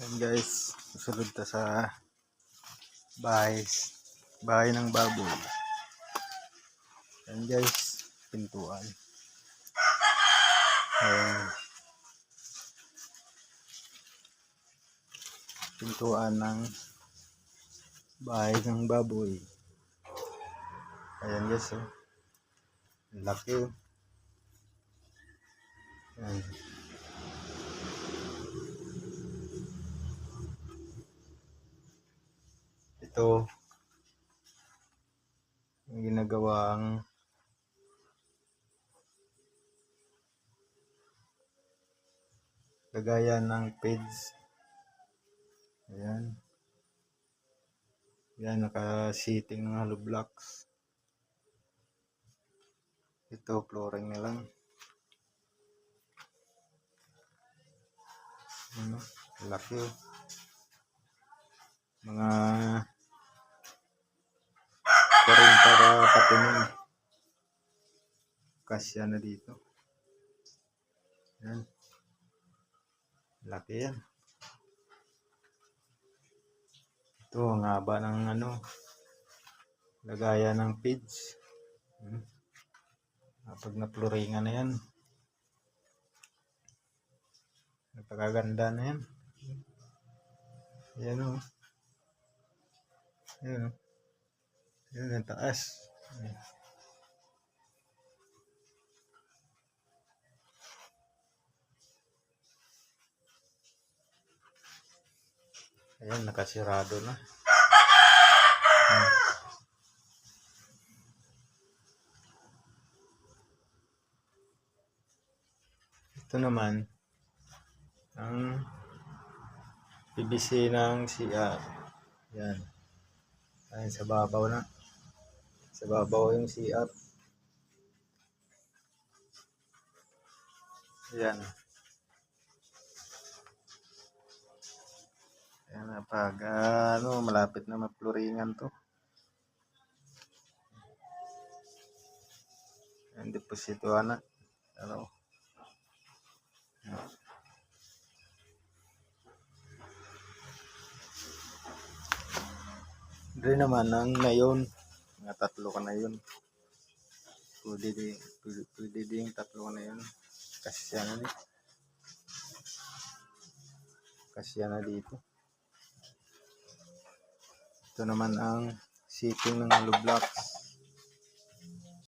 Yan guys, susunod ta sa bahay ng baboy. Yan guys, pintuan. Ayan. Pintuan ng bahay ng baboy. Ayan guys, oh. Laki, oh. Ayan. Ito yung ginagawang lagayan ng pigs. Ayan. Yan, naka-seating ng hollow blocks. Ito, flooring na lang. Ano, laki, oh. Mga 40 ka patining. Kasya na dito. Yan. Laki yan. Ito, ang haba ng lagayan ng pigs. Pag na-flooringan na yan, napakaganda na yan. Yan, o. Yan, o. Yan ang taas. Ayan, nakasirado na. Ito naman ang PVC ng CR. Yan. Ayan, sa babaw na. Sa babaw yung CR. Yan. Ayan, pag malapit na mapluringan to. Ayan, depositoan na. Dre naman ang ngayon, mga 3 ka na yun. Pwede din 3 ka na yun. Kasya na dito. Ito naman ang seating ng hollow blocks.